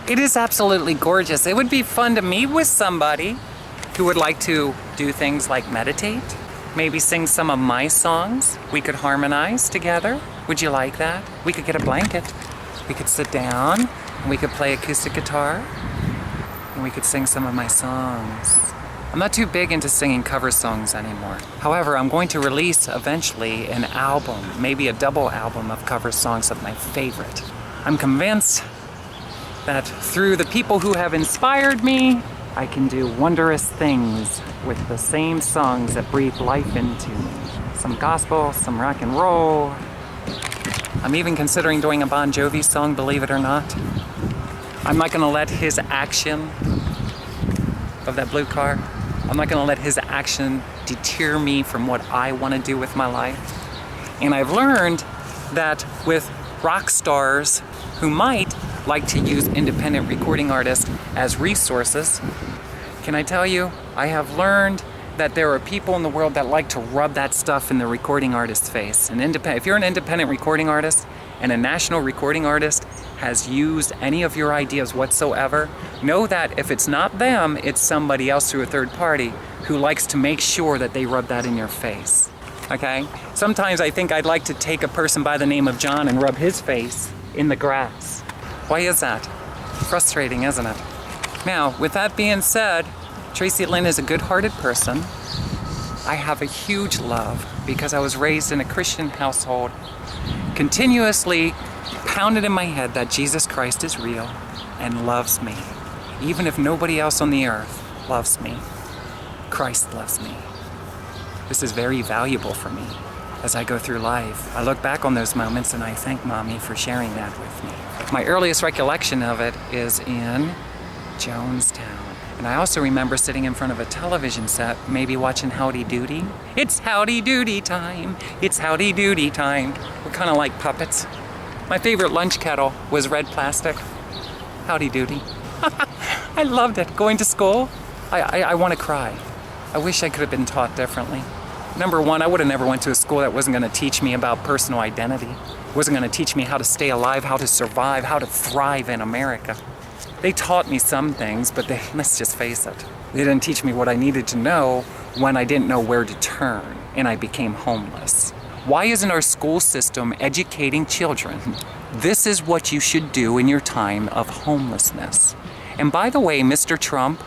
It is absolutely gorgeous. It would be fun to meet with somebody who would like to do things like meditate, maybe sing some of my songs. We could harmonize together. Would you like that? We could get a blanket. We could sit down, and we could play acoustic guitar, and we could sing some of my songs. I'm not too big into singing cover songs anymore. However, I'm going to release eventually an album, maybe a double album of cover songs of my favorite. I'm convinced that through the people who have inspired me, I can do wondrous things with the same songs that breathe life into me. Some gospel, some rock and roll. I'm even considering doing a Bon Jovi song, believe it or not. I'm not gonna let his action of that blue car, I'm not gonna let his action deter me from what I wanna do with my life. And I've learned that with rock stars who might like to use independent recording artists as resources, can I tell you, I have learned that there are people in the world that like to rub that stuff in the recording artist's face. If you're an independent recording artist and a national recording artist has used any of your ideas whatsoever, know that if it's not them, it's somebody else through a third party who likes to make sure that they rub that in your face, okay? Sometimes I think I'd like to take a person by the name of John and rub his face in the grass. Why is that? Frustrating, isn't it? Now, with that being said, Tracilyn is a good-hearted person. I have a huge love because I was raised in a Christian household, continuously pounded in my head that Jesus Christ is real and loves me. Even if nobody else on the earth loves me, Christ loves me. This is very valuable for me as I go through life. I look back on those moments and I thank Mommy for sharing that with me. My earliest recollection of it is in Jonestown. And I also remember sitting in front of a television set, maybe watching Howdy Doody. It's Howdy Doody time. It's Howdy Doody time. We're kind of like puppets. My favorite lunch kettle was red plastic. Howdy Doody. I loved it. Going to school, I want to cry. I wish I could have been taught differently. Number one, I would have never went to a school that wasn't going to teach me about personal identity. Wasn't going to teach me how to stay alive, how to survive, how to thrive in America. They taught me some things, but let's just face it, they didn't teach me what I needed to know when I didn't know where to turn, and I became homeless. Why isn't our school system educating children? This is what you should do in your time of homelessness. And by the way, Mr. Trump,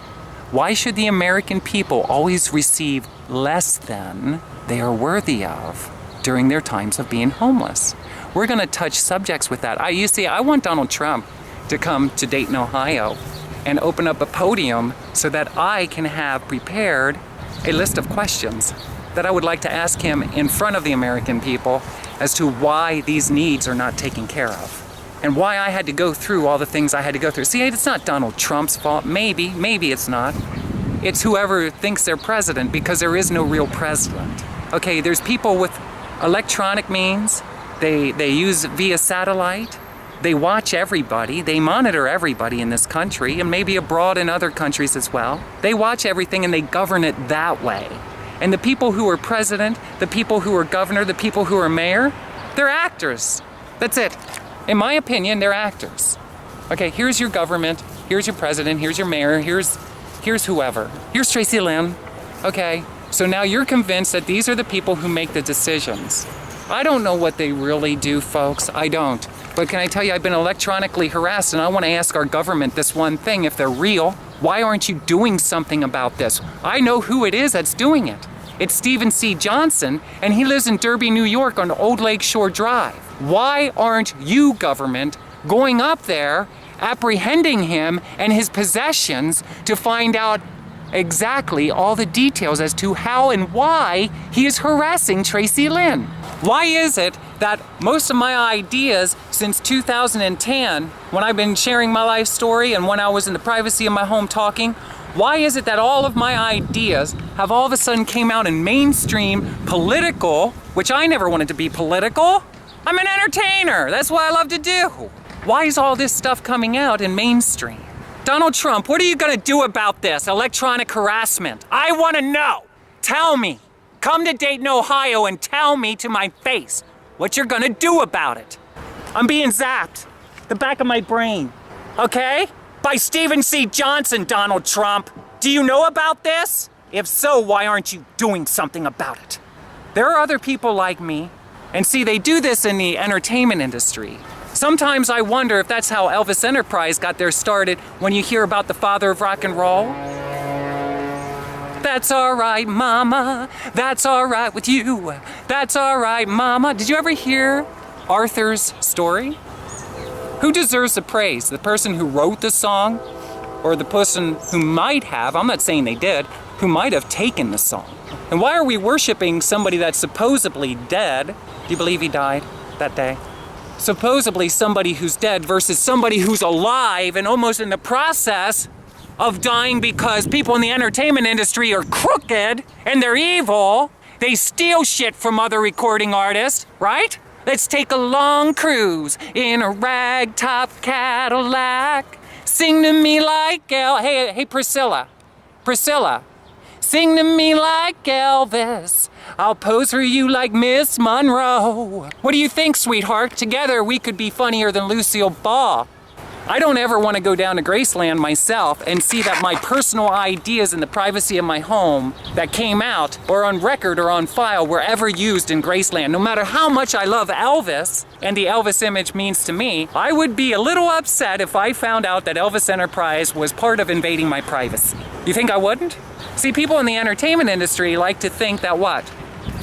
why should the American people always receive less than they are worthy of during their times of being homeless? We're going to touch subjects with that. You see, I want Donald Trump to come to Dayton, Ohio and open up a podium so that I can have prepared a list of questions that I would like to ask him in front of the American people as to why these needs are not taken care of and why I had to go through all the things I had to go through. See, it's not Donald Trump's fault. Maybe it's not. It's whoever thinks they're president, because there is no real president. Okay, there's people with electronic means. They use via satellite. They watch everybody, they monitor everybody in this country, and maybe abroad in other countries as well. They watch everything and they govern it that way. And the people who are president, the people who are governor, the people who are mayor, they're actors. That's it. In my opinion, they're actors. Okay, here's your government, here's your president, here's your mayor, here's whoever. Here's Tracilyn. Okay, so now you're convinced that these are the people who make the decisions. I don't know what they really do, folks. I don't. But can I tell you, I've been electronically harassed, and I want to ask our government this one thing. If they're real, why aren't you doing something about this? I know who it is that's doing it. It's Stephen C. Johnson, and he lives in Derby, New York on Old Lake Shore Drive. Why aren't you, government, going up there, apprehending him and his possessions to find out exactly all the details as to how and why he is harassing Tracilyn? Why is it that most of my ideas since 2010, when I've been sharing my life story and when I was in the privacy of my home talking, why is it that all of my ideas have all of a sudden came out in mainstream political, which I never wanted to be political? I'm an entertainer. That's what I love to do. Why is all this stuff coming out in mainstream? Donald Trump, what are you gonna do about this electronic harassment? I wanna know. Tell me. Come to Dayton, Ohio and tell me to my face what you're gonna do about it. I'm being zapped. The back of my brain. okay? By Stephen C. Johnson, Donald Trump. Do you know about this? If so, why aren't you doing something about it? There are other people like me, and see, they do this in the entertainment industry. Sometimes I wonder if that's how Elvis Enterprise got their started when you hear about the father of rock and roll. That's all right, mama. That's all right with you. That's all right, mama. Did you ever hear Arthur's story? Who deserves the praise? The person who wrote the song or the person who might have, I'm not saying they did, who might have taken the song? And why are we worshiping somebody that's supposedly dead? Do you believe he died that day? Supposedly somebody who's dead versus somebody who's alive and almost in the process of dying because people in the entertainment industry are crooked and they're evil. They steal shit from other recording artists, right? Let's take a long cruise in a ragtop Cadillac. Sing to me like Hey, Priscilla. Sing to me like Elvis. I'll pose for you like Miss Monroe. What do you think, sweetheart? Together we could be funnier than Lucille Ball. I don't ever want to go down to Graceland myself and see that my personal ideas in the privacy of my home that came out or on record or on file were ever used in Graceland. No matter how much I love Elvis and the Elvis image means to me, I would be a little upset if I found out that Elvis Enterprise was part of invading my privacy. You think I wouldn't? See, people in the entertainment industry like to think that what?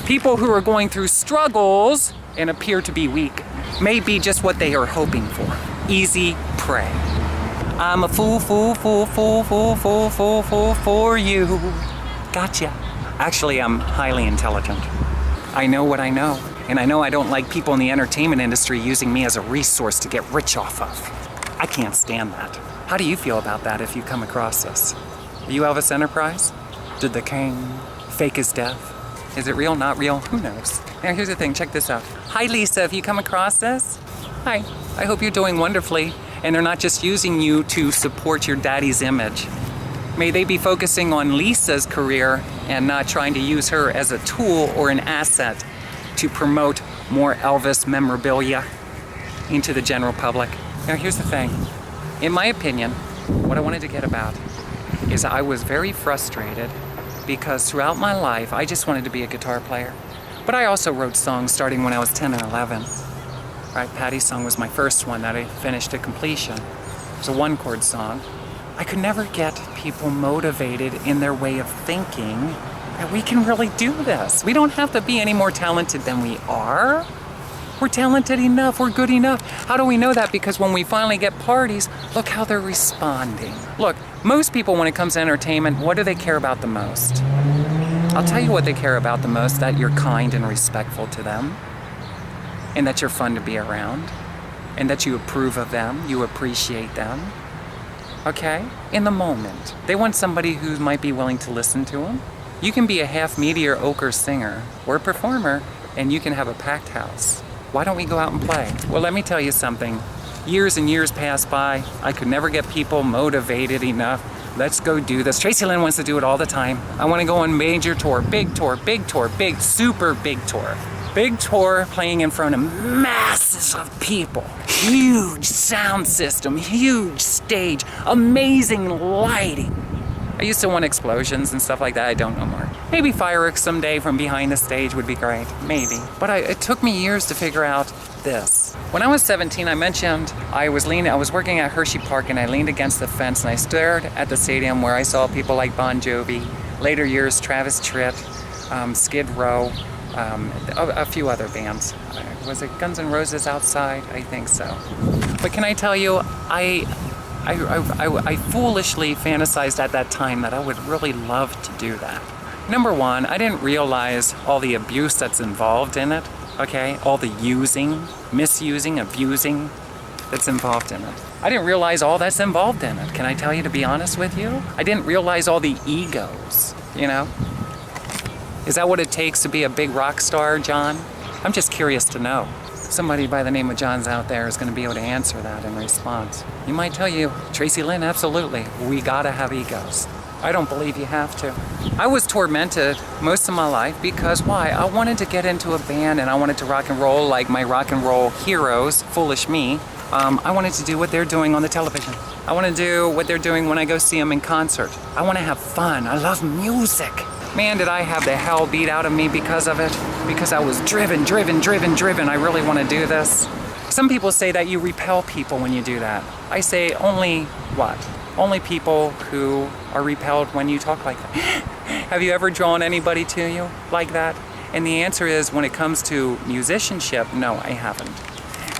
People who are going through struggles and appear to be weak may be just what they are hoping for. Easy prey. I'm a fool for you. Gotcha. Actually, I'm highly intelligent. I know what I know. And I know I don't like people in the entertainment industry using me as a resource to get rich off of. I can't stand that. How do you feel about that if you come across this? Are you Elvis Enterprise? Did the king fake his death? Is it real, not real? Who knows? Now here's the thing, check this out. Hi Lisa, have you come across this? Hi, I hope you're doing wonderfully and they're not just using you to support your daddy's image. May they be focusing on Lisa's career and not trying to use her as a tool or an asset to promote more Elvis memorabilia into the general public. Now here's the thing, in my opinion, what I wanted to get about is I was very frustrated because throughout my life I just wanted to be a guitar player. But I also wrote songs starting when I was 10 and 11. Right, Patty's song was my first one that I finished to completion. It was a one-chord song. I could never get people motivated in their way of thinking that we can really do this. We don't have to be any more talented than we are. We're talented enough, we're good enough. How do we know that? Because when we finally get parties, look how they're responding. Look, most people when it comes to entertainment, what do they care about the most? I'll tell you what they care about the most, that you're kind and respectful to them, and that you're fun to be around, and that you approve of them, you appreciate them, okay? In the moment. They want somebody who might be willing to listen to them. You can be a half mediocre singer or performer, and you can have a packed house. Why don't we go out and play? Well, let me tell you something. Years and years passed by. I could never get people motivated enough. Let's go do this. Tracilyn wants to do it all the time. I want to go on major tour, big tour, big, super big tour. Big tour playing in front of masses of people. Huge sound system, huge stage, amazing lighting. I used to want explosions and stuff like that. I don't know more. Maybe fireworks someday from behind the stage would be great. Maybe. But it took me years to figure out this. When I was 17, I mentioned I was working at Hershey Park and I leaned against the fence and I stared at the stadium where I saw people like Bon Jovi, later years Travis Tritt, Skid Row, a few other bands. Was it Guns N' Roses outside? I think so. But can I tell you, I foolishly fantasized at that time that I would really love to do that. Number one, I didn't realize all the abuse that's involved in it, okay? All the using, misusing, abusing that's involved in it. I didn't realize all that's involved in it. Can I tell you, to be honest with you? I didn't realize all the egos, you know? Is that what it takes to be a big rock star, John? I'm just curious to know. Somebody by the name of John's out there is going to be able to answer that in response. You might tell you, Tracilyn, absolutely, we gotta have egos. I don't believe you have to. I was tormented most of my life because why? I wanted to get into a band and I wanted to rock and roll like my rock and roll heroes, foolish me, I wanted to do what they're doing on the television. I want to do what they're doing when I go see them in concert. I want to have fun. I love music. Man, did I have the hell beat out of me because of it. Because I was driven. I really want to do this. Some people say that you repel people when you do that. I say only what? Only people who are repelled when you talk like that. Have you ever drawn anybody to you like that? And the answer is, when it comes to musicianship, no, I haven't.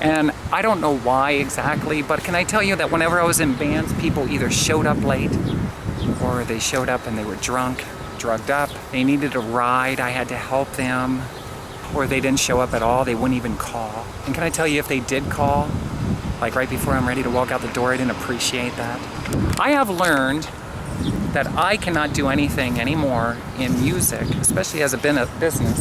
And I don't know why exactly, but can I tell you that whenever I was in bands, people either showed up late, or they showed up and they were drunk, drugged up, they needed a ride, I had to help them, or they didn't show up at all, they wouldn't even call. And can I tell you, if they did call, like right before I'm ready to walk out the door, I didn't appreciate that. I have learned that I cannot do anything anymore in music, especially as a business,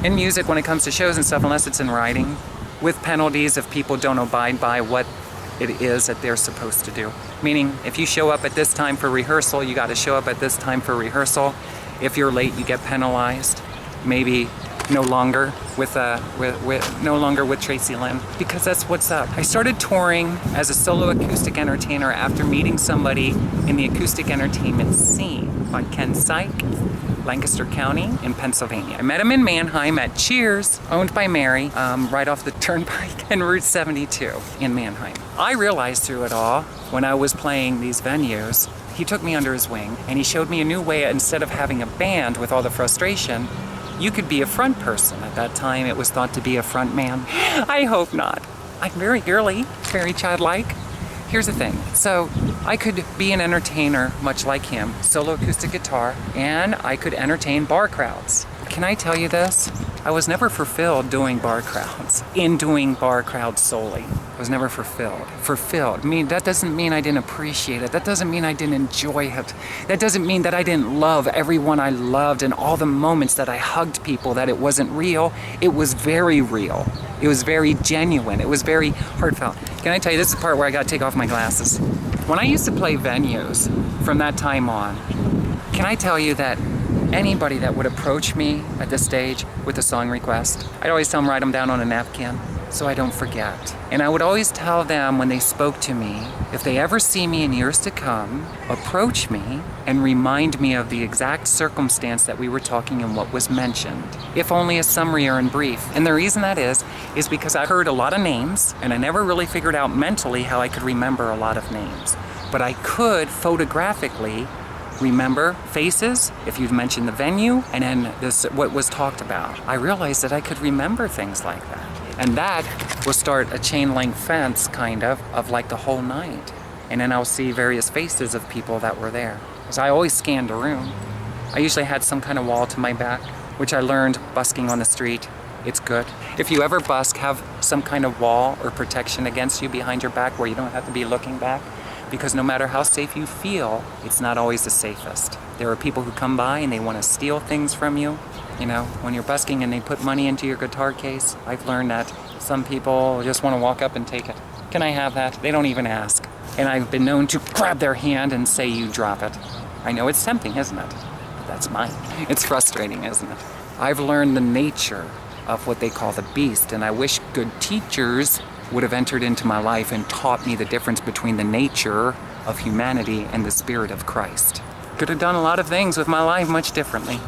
in music when it comes to shows and stuff, unless it's in writing, with penalties if people don't abide by what it is that they're supposed to do. Meaning, if you show up at this time for rehearsal, you got to show up at this time for rehearsal. If you're late, you get penalized. Maybe no longer with Tracilyn, because that's what's up. I started touring as a solo acoustic entertainer after meeting somebody in the acoustic entertainment scene on Ken Syke, Lancaster County in Pennsylvania. I met him in Mannheim at Cheers, owned by Mary, right off the turnpike and Route 72 in Mannheim. I realized through it all, when I was playing these venues, he took me under his wing and he showed me a new way. Instead of having a band with all the frustration, you could be a front person. At that time, it was thought to be a front man. I hope not. I'm very girly, very childlike. Here's the thing. So I could be an entertainer much like him, solo acoustic guitar, and I could entertain bar crowds. Can I tell you this? I was never fulfilled doing bar crowds, solely. I was never fulfilled. That doesn't mean I didn't appreciate it. That doesn't mean I didn't enjoy it. That doesn't mean that I didn't love everyone I loved and all the moments that I hugged people, that it wasn't real. It was very real. It was very genuine. It was very heartfelt. Can I tell you, this is the part where I gotta take off my glasses. When I used to play venues from that time on, can I tell you that anybody that would approach me at this stage with a song request, I'd always tell them, write them down on a napkin so I don't forget. And I would always tell them when they spoke to me, if they ever see me in years to come, approach me and remind me of the exact circumstance that we were talking and what was mentioned, if only a summary or in brief. And the reason that is because I heard a lot of names and I never really figured out mentally how I could remember a lot of names. But I could photographically remember faces, if you'd mentioned the venue, and then what was talked about. I realized that I could remember things like that. And that will start a chain link fence, kind of like the whole night. And then I'll see various faces of people that were there. So I always scanned a room. I usually had some kind of wall to my back, which I learned busking on the street. It's good. If you ever busk, have some kind of wall or protection against you behind your back where you don't have to be looking back. Because no matter how safe you feel, it's not always the safest. There are people who come by and they want to steal things from you. You know, when you're busking and they put money into your guitar case, I've learned that some people just want to walk up and take it. Can I have that? They don't even ask. And I've been known to grab their hand and say, you drop it. I know it's tempting, isn't it? But that's mine. It's frustrating, isn't it? I've learned the nature of what they call the beast, and I wish good teachers would have entered into my life and taught me the difference between the nature of humanity and the spirit of Christ. Could have done a lot of things with my life much differently.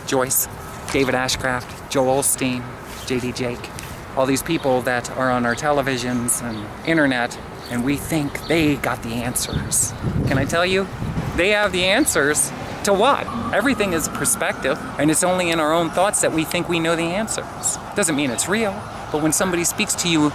Joyce, David Ashcraft, Joel Osteen, J.D. Jake, all these people that are on our televisions and internet, and we think they got the answers. Can I tell you? They have the answers to what? Everything is perspective, and it's only in our own thoughts that we think we know the answers. Doesn't mean it's real, but when somebody speaks to you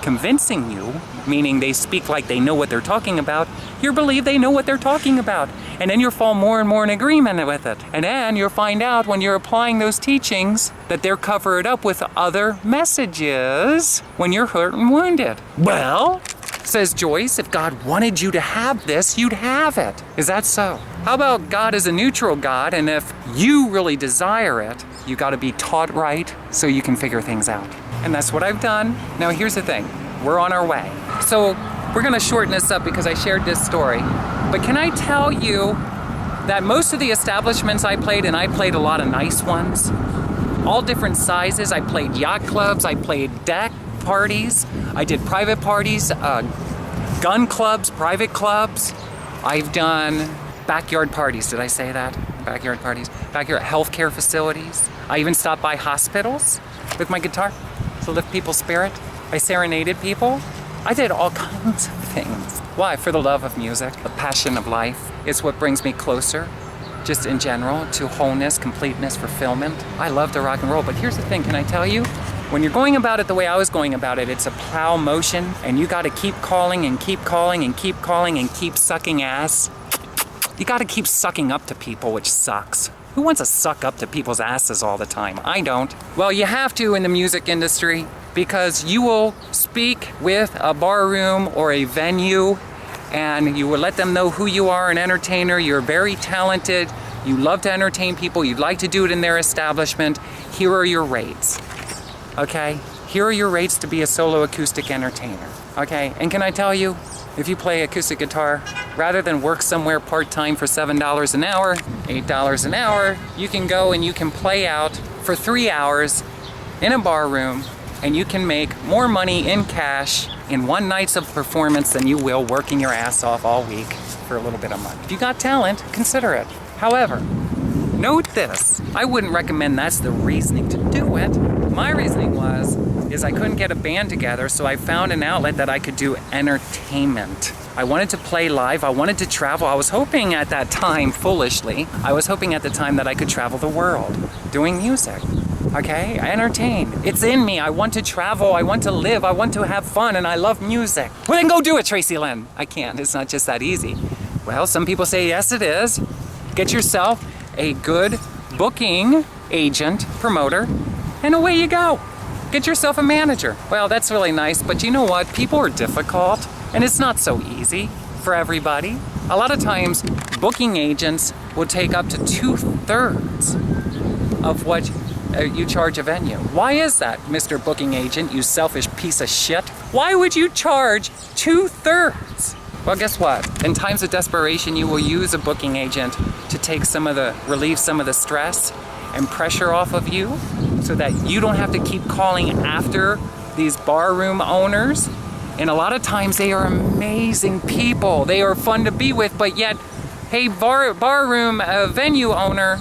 convincing you, meaning they speak like they know what they're talking about, you believe they know what they're talking about. And then you'll fall more and more in agreement with it. And then you'll find out when you're applying those teachings that they're covered up with other messages when you're hurt and wounded. Well, says Joyce, if God wanted you to have this, you'd have it. Is that so? How about God is a neutral God, and if you really desire it, you got to be taught right so you can figure things out. And that's what I've done. Now here's the thing, we're on our way. So we're gonna shorten this up because I shared this story. But can I tell you that most of the establishments I played, and I played a lot of nice ones, all different sizes. I played yacht clubs, I played deck parties. I did private parties, gun clubs, private clubs. I've done backyard parties. Did I say that? Backyard parties. Backyard healthcare facilities. I even stopped by hospitals with my guitar to lift people's spirit. I serenaded people. I did all kinds of things. Why? For the love of music, the passion of life. It's what brings me closer, just in general, to wholeness, completeness, fulfillment. I love to rock and roll, but here's the thing, can I tell you? When you're going about it the way I was going about it, it's a plow motion, and you gotta keep calling and keep calling and keep calling and keep sucking ass. You gotta keep sucking up to people, which sucks. Who wants to suck up to people's asses all the time? I don't. Well, you have to in the music industry, because you will speak with a bar room or a venue and you will let them know who you are, an entertainer. You're very talented. You love to entertain people. You'd like to do it in their establishment. Here are your rates. Okay? Here are your rates to be a solo acoustic entertainer. Okay? And can I tell you, if you play acoustic guitar, rather than work somewhere part-time for $7 an hour, $8 an hour, you can go and you can play out for 3 hours in a bar room, and you can make more money in cash in one night's of performance than you will working your ass off all week for a little bit of money. If you got talent, consider it. However, note this, I wouldn't recommend that's the reasoning to do it. My reasoning is I couldn't get a band together, so I found an outlet that I could do entertainment. I wanted to play live, I wanted to travel. I was hoping at that time, foolishly, I was hoping at the time that I could travel the world doing music. Okay, I entertain. It's in me. I want to travel. I want to live. I want to have fun, and I love music. Well, then go do it, Tracilyn. I can't. It's not just that easy. Well, some people say yes, it is. Get yourself a good booking agent, promoter, and away you go. Get yourself a manager. Well, that's really nice, but you know what? People are difficult, and it's not so easy for everybody. A lot of times, booking agents will take up to 2/3 of what you charge a venue. Why is that, Mr. Booking Agent, you selfish piece of shit? Why would you charge 2/3? Well, guess what? In times of desperation, you will use a booking agent to take relieve some of the stress and pressure off of you so that you don't have to keep calling after these barroom owners. And a lot of times they are amazing people. They are fun to be with, but yet, hey, barroom venue owner,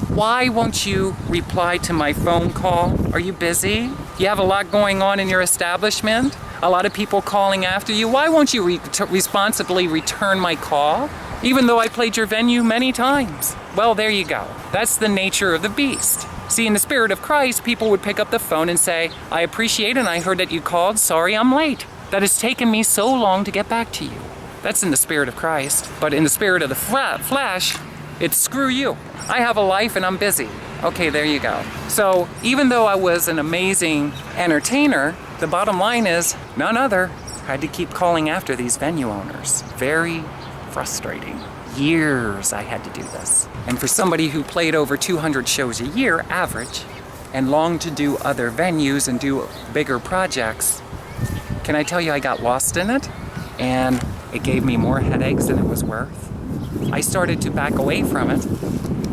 why won't you reply to my phone call? Are you busy? You have a lot going on in your establishment? A lot of people calling after you? Why won't you responsibly return my call? Even though I played your venue many times. Well, there you go. That's the nature of the beast. See, in the spirit of Christ, people would pick up the phone and say, I appreciate it, and I heard that you called. Sorry, I'm late. That has taken me so long to get back to you. That's in the spirit of Christ. But in the spirit of the flesh, it's screw you. I have a life and I'm busy. Okay, there you go. So even though I was an amazing entertainer, the bottom line is none other had to keep calling after these venue owners. Very frustrating. Years I had to do this. And for somebody who played over 200 shows a year, average, and longed to do other venues and do bigger projects, can I tell you I got lost in it? And it gave me more headaches than it was worth. I started to back away from it.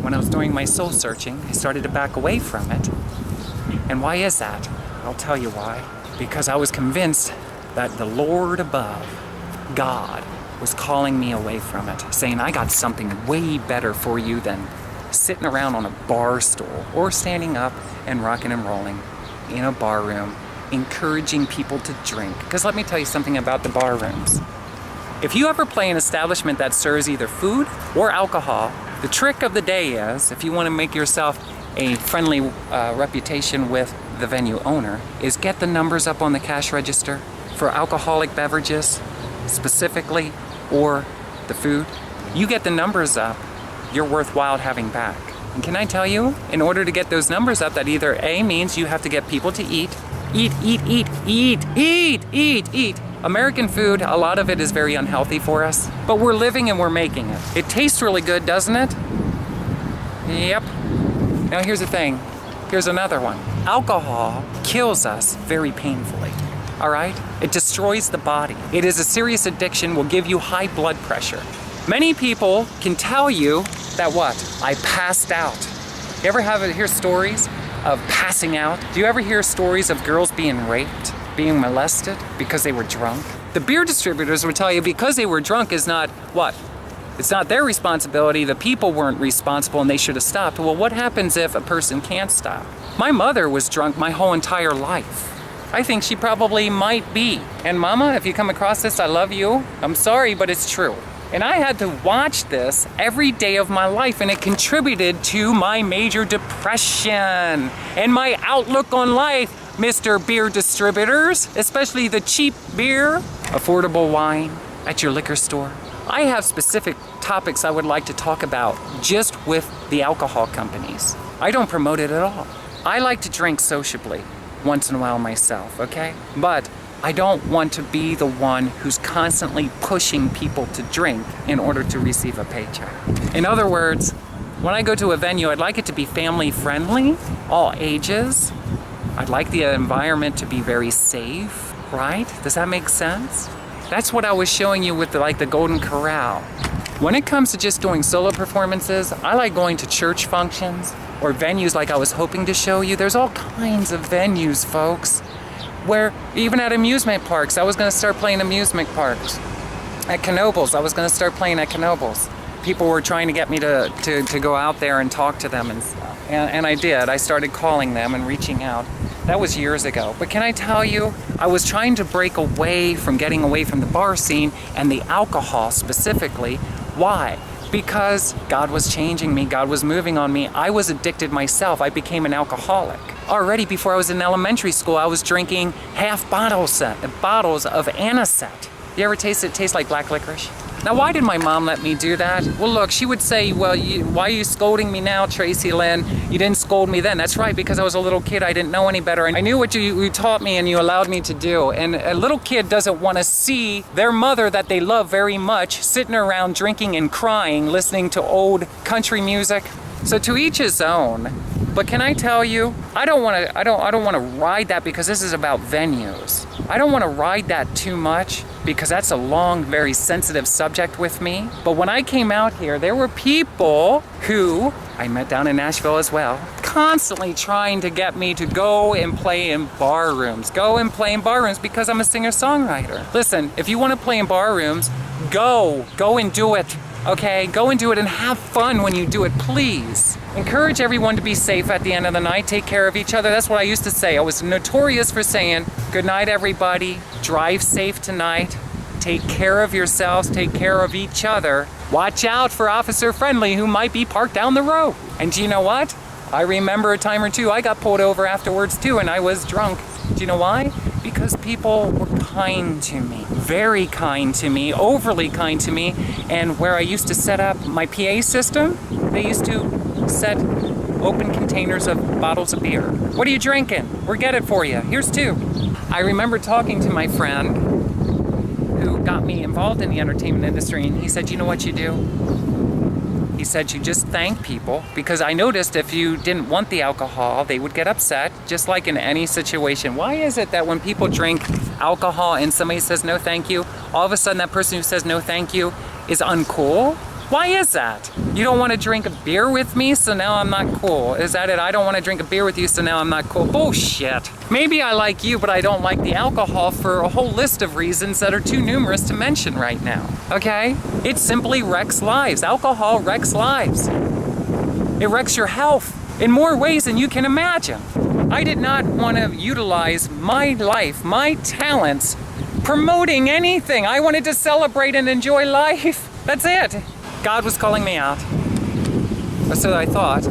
When I was doing my soul searching, I started to back away from it. And why is that? I'll tell you why. Because I was convinced that the Lord above, God, was calling me away from it, saying, I got something way better for you than sitting around on a bar stool or standing up and rocking and rolling in a bar room, encouraging people to drink. Because let me tell you something about the bar rooms. If you ever play an establishment that serves either food or alcohol, the trick of the day is, if you want to make yourself a friendly reputation with the venue owner, is get the numbers up on the cash register for alcoholic beverages specifically, or the food. You get the numbers up, you're worthwhile having back. And can I tell you, in order to get those numbers up, that either A, means you have to get people to eat. American food, a lot of it is very unhealthy for us, but we're living and we're making it. It tastes really good, doesn't it? Yep. Now here's the thing. Here's another one. Alcohol kills us very painfully. All right? It destroys the body. It is a serious addiction, will give you high blood pressure. Many people can tell you that what? I passed out. You ever hear stories of passing out? Do you ever hear stories of girls being raped? being molested because they were drunk. The beer distributors would tell you because they were drunk is not what? It's not their responsibility. The people weren't responsible and they should have stopped. Well, what happens if a person can't stop? My mother was drunk my whole entire life. I think she probably might be. And Mama, if you come across this, I love you. I'm sorry, but it's true. And I had to watch this every day of my life, and it contributed to my major depression and my outlook on life, Mr. Beer Distributors, especially the cheap beer, affordable wine at your liquor store. I have specific topics I would like to talk about just with the alcohol companies. I don't promote it at all. I like to drink sociably once in a while myself, okay? But I don't want to be the one who's constantly pushing people to drink in order to receive a paycheck. In other words, when I go to a venue, I'd like it to be family friendly, all ages. I'd like the environment to be very safe, right? Does that make sense? That's what I was showing you with the Golden Corral. When it comes to just doing solo performances, I like going to church functions or venues like I was hoping to show you. There's all kinds of venues, folks. Where even at amusement parks, I was going to start playing amusement parks. At Knoebels, I was going to start playing at Knoebels. People were trying to get me to go out there and talk to them and stuff. And I did. I started calling them and reaching out. That was years ago. But can I tell you, I was trying to break away from getting away from the bar scene and the alcohol specifically. Why? Because God was changing me. God was moving on me. I was addicted myself. I became an alcoholic. Already before I was in elementary school, I was drinking half bottles of anisette. You ever taste it? Tastes like black licorice. Now, why did my mom let me do that? Well, look, she would say, well, why are you scolding me now, Tracilyn? You didn't scold me then. That's right, because I was a little kid. I didn't know any better. I knew what you taught me and you allowed me to do. And a little kid doesn't want to see their mother that they love very much sitting around drinking and crying, listening to old country music. So to each his own. But can I tell you, I don't want to ride that because this is about venues. I don't want to ride that too much because that's a long, very sensitive subject with me. But when I came out here, there were people who I met down in Nashville as well, constantly trying to get me to go and play in bar rooms. Go and play in bar rooms because I'm a singer-songwriter. Listen, if you want to play in bar rooms, go and do it. Okay, go and do it and have fun when you do it, please. Encourage everyone to be safe at the end of the night. Take care of each other. That's what I used to say. I was notorious for saying, good night, everybody. Drive safe tonight. Take care of yourselves. Take care of each other. Watch out for Officer Friendly who might be parked down the road. And do you know what? I remember a time or two I got pulled over afterwards too and I was drunk. Do you know why? Because people were kind to me, very kind to me, overly kind to me. And where I used to set up my PA system, they used to set open containers of bottles of beer. What are you drinking? We'll get it for you. Here's two. I remember talking to my friend who got me involved in the entertainment industry, and he said, you know what you do? He said, you just thank people, because I noticed if you didn't want the alcohol, they would get upset, just like in any situation. Why is it that when people drink alcohol and somebody says no thank you, all of a sudden that person who says no thank you is uncool? Why is that? You don't want to drink a beer with me, so now I'm not cool. Is that it? I don't want to drink a beer with you, so now I'm not cool. Bullshit. Maybe I like you, but I don't like the alcohol for a whole list of reasons that are too numerous to mention right now. Okay? It simply wrecks lives. Alcohol wrecks lives. It wrecks your health in more ways than you can imagine. I did not want to utilize my life, my talents, promoting anything. I wanted to celebrate and enjoy life. That's it. God was calling me out. So I thought,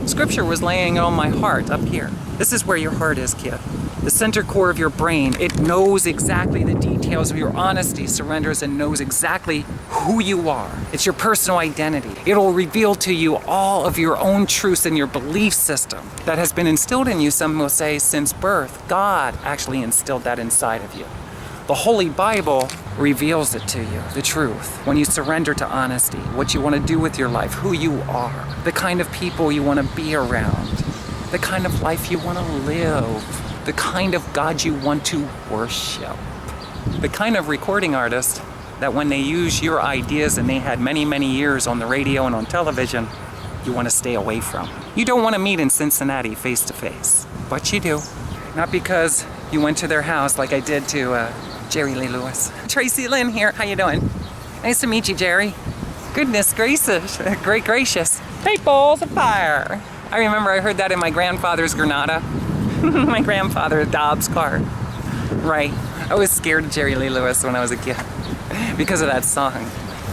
Scripture was laying on my heart up here. This is where your heart is, kid. The center core of your brain. It knows exactly the details of your honesty, surrenders, and knows exactly who you are. It's your personal identity. It'll reveal to you all of your own truths and your belief system that has been instilled in you, some will say, since birth. God actually instilled that inside of you. The Holy Bible reveals it to you, the truth. When you surrender to honesty, what you want to do with your life, who you are, the kind of people you want to be around, the kind of life you want to live, the kind of God you want to worship, the kind of recording artist that when they use your ideas and they had many, many years on the radio and on television, you want to stay away from. You don't want to meet in Cincinnati face to face, but you do. Not because You went to their house like I did to Jerry Lee Lewis. Tracilyn here. How you doing? Nice to meet you, Jerry. Goodness gracious. Great gracious. Great balls of fire. I remember I heard that in my grandfather's Granada. My grandfather Dobbs car. Right. I was scared of Jerry Lee Lewis when I was a kid because of that song,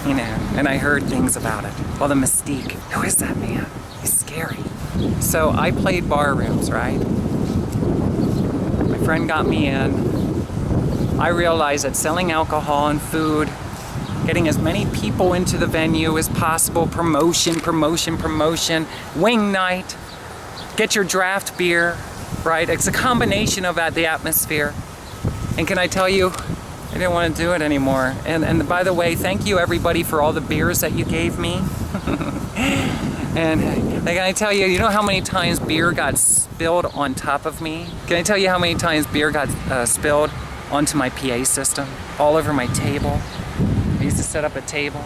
you know, and I heard things about it. Well, the mystique. Who is that man? He's scary. So I played bar rooms, right? My friend got me in. I realized that selling alcohol and food, getting as many people into the venue as possible, promotion, wing night, get your draft beer, right? It's a combination of the atmosphere. And can I tell you, I didn't want to do it anymore. And by the way, thank you everybody for all the beers that you gave me. And can I tell you, you know how many times beer got spilled on top of me? Can I tell you how many times beer got spilled onto my PA system? All over my table. I used to set up a table.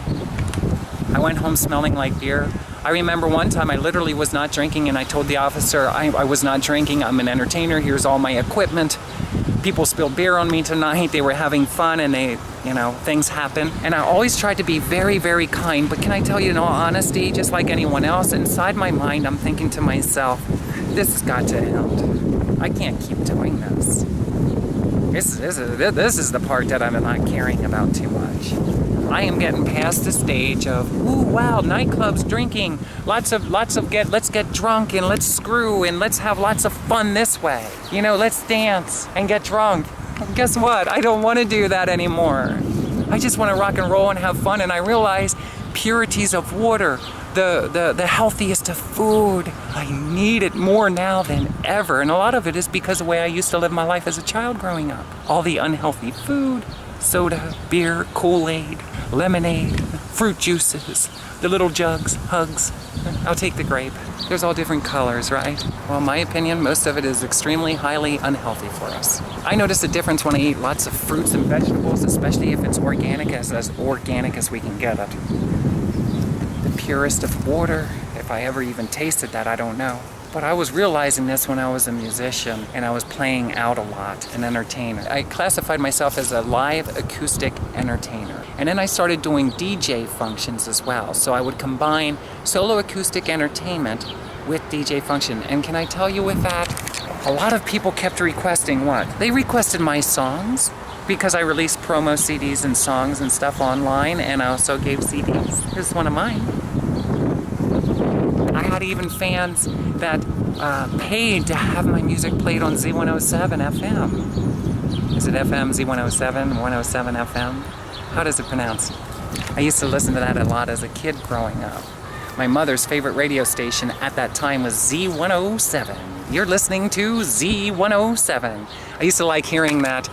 I went home smelling like beer. I remember one time I literally was not drinking and I told the officer I was not drinking, I'm an entertainer, here's all my equipment. People spilled beer on me tonight, they were having fun and things happen. And I always tried to be very, very kind, but can I tell you in all honesty, just like anyone else, inside my mind I'm thinking to myself, this has got to end. I can't keep doing this. This is the part that I'm not caring about too much. I am getting past the stage of, ooh, wow, nightclubs, drinking, let's get drunk and let's screw and let's have lots of fun this way. You know, let's dance and get drunk. Guess what? I don't want to do that anymore. I just want to rock and roll and have fun, and I realize purities of water, the healthiest of food. I need it more now than ever, and a lot of it is because of the way I used to live my life as a child growing up. All the unhealthy food, soda, beer, Kool-Aid, lemonade, fruit juices, the little jugs, hugs. I'll take the grape. There's all different colors, right? Well, in my opinion, most of it is extremely highly unhealthy for us. I notice a difference when I eat lots of fruits and vegetables, especially if it's organic, as organic as we can get it. The purest of water, if I ever even tasted that, I don't know. But I was realizing this when I was a musician and I was playing out a lot, an entertainer. I classified myself as a live acoustic entertainer. And then I started doing DJ functions as well. So I would combine solo acoustic entertainment with DJ function. And can I tell you with that, a lot of people kept requesting what? They requested my songs because I released promo CDs and songs and stuff online, and I also gave CDs. Here's one of mine. I had even fans that paid to have my music played on Z107 FM. Is it FM, Z107, 107 FM? How does it pronounce? I used to listen to that a lot as a kid growing up. My mother's favorite radio station at that time was Z107. You're listening to Z107. I used to like hearing that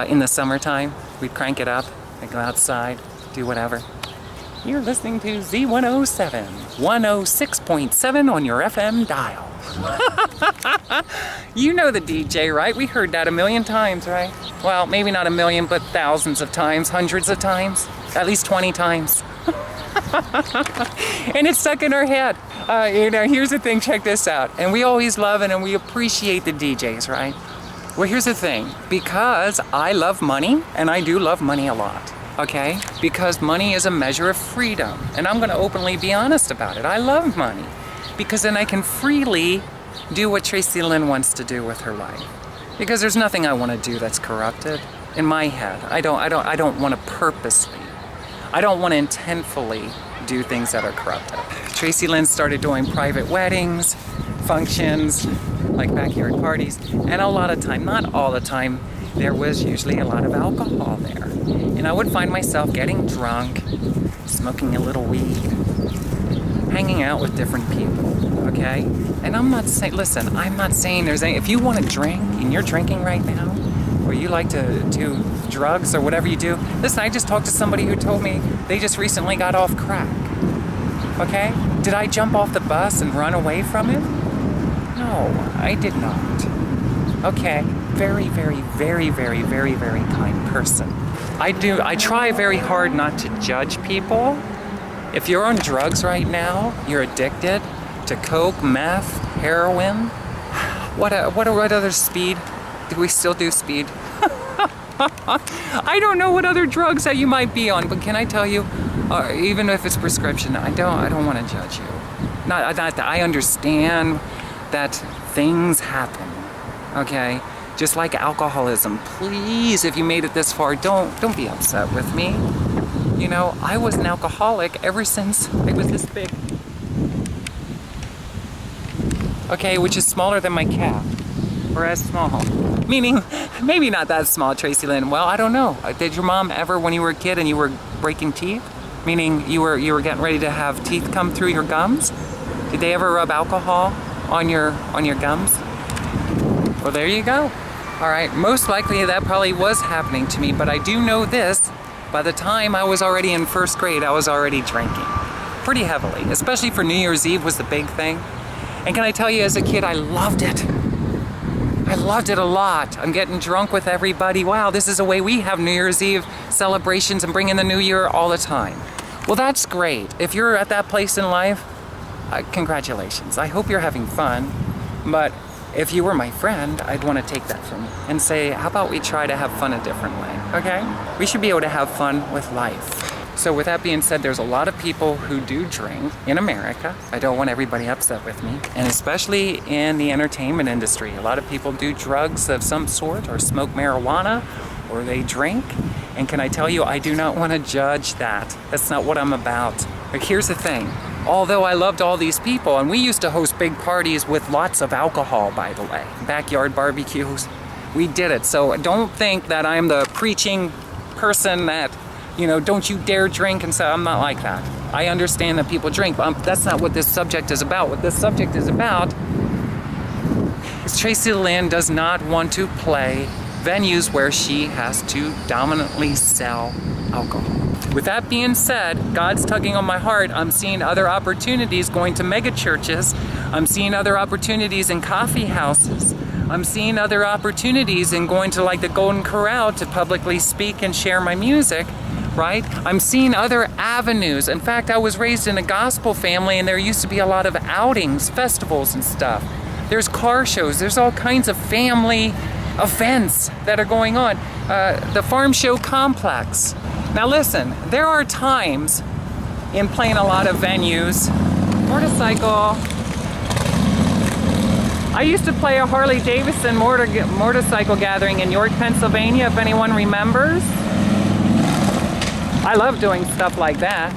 in the summertime. We'd crank it up, I'd go outside, do whatever. You're listening to Z107, 106.7 on your FM dial. You know the DJ, right? We heard that a million times, right? Well, maybe not a million, but thousands of times, hundreds of times, at least 20 times. And it's stuck in our head. Here's the thing, check this out. And we always love it and we appreciate the DJs, right? Well, here's the thing. Because I love money, and I do love money a lot. Okay? Because money is a measure of freedom. And I'm going to openly be honest about it. I love money. Because then I can freely do what Tracilyn wants to do with her life. Because there's nothing I want to do that's corrupted. In my head. I don't want to purposely. I don't want to intentfully do things that are corrupted. Tracilyn started doing private weddings, functions, like backyard parties, and a lot of time, not all the time, there was usually a lot of alcohol there. And I would find myself getting drunk, smoking a little weed, hanging out with different people, okay? And I'm not saying, listen, I'm not saying there's any, if you want to drink and you're drinking right now, or you like to do drugs or whatever you do, listen, I just talked to somebody who told me they just recently got off crack, okay? Did I jump off the bus and run away from it? No, I did not. Okay, very, very, very, very, very, very kind person. I try very hard not to judge people. If you're on drugs right now, you're addicted to coke, meth, heroin, what other speed Do we still do speed? I don't know what other drugs that you might be on, but can I tell you, even if it's prescription, I don't want to judge you. Not that I understand that things happen, okay? Just like alcoholism, please, if you made it this far, don't be upset with me. You know, I was an alcoholic ever since I was this big. Okay, which is smaller than my calf, or as small. Meaning, maybe not that small, Tracilyn. Well, I don't know. Did your mom ever, when you were a kid and you were breaking teeth? Meaning you were getting ready to have teeth come through your gums? Did they ever rub alcohol on your gums? Well, there you go. All right, most likely that probably was happening to me, but I do know this. By the time I was already in first grade, I was already drinking pretty heavily, especially for New Year's Eve was the big thing. And can I tell you, as a kid, I loved it. I loved it a lot. I'm getting drunk with everybody. Wow, this is a way we have New Year's Eve celebrations and bring in the new year all the time. Well, that's great. If you're at that place in life, congratulations. I hope you're having fun. But if you were my friend, I'd want to take that from you and say, how about we try to have fun a different way, okay? We should be able to have fun with life. So with that being said, there's a lot of people who do drink in America. I don't want everybody upset with me. And especially in the entertainment industry, a lot of people do drugs of some sort or smoke marijuana or they drink. And can I tell you, I do not want to judge that. That's not what I'm about. But here's the thing. Although I loved all these people, and we used to host big parties with lots of alcohol, by the way, backyard barbecues, we did it. So don't think that I'm the preaching person that, you know, don't you dare drink, and so I'm not like that. I understand that people drink, but that's not what this subject is about. What this subject is about is Tracilyn does not want to play venues where she has to dominantly sell alcohol. With that being said, God's tugging on my heart. I'm seeing other opportunities going to mega churches. I'm seeing other opportunities in coffee houses. I'm seeing other opportunities in going to like the Golden Corral to publicly speak and share my music, right? I'm seeing other avenues. In fact, I was raised in a gospel family and there used to be a lot of outings, festivals and stuff. There's car shows, there's all kinds of family events that are going on. The farm show complex. Now listen, there are times in playing a lot of venues, motorcycle. I used to play a Harley Davidson motorcycle gathering in York, Pennsylvania, if anyone remembers. I love doing stuff like that.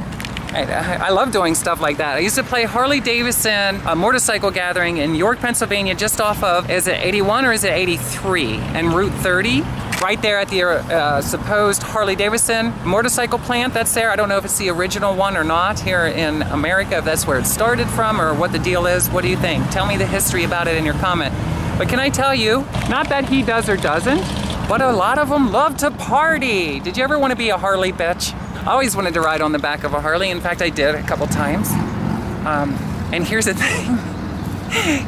I love doing stuff like that. I used to play Harley Davidson, a motorcycle gathering in York, Pennsylvania, just off of, is it 81 or is it 83? And Route 30, right there at the supposed Harley Davidson motorcycle plant that's there. I don't know if it's the original one or not here in America, if that's where it started from or what the deal is. What do you think? Tell me the history about it in your comment. But can I tell you, not that he does or doesn't, but a lot of them love to party. Did you ever want to be a Harley bitch? I always wanted to ride on the back of a Harley. In fact, I did a couple times. And here's the thing.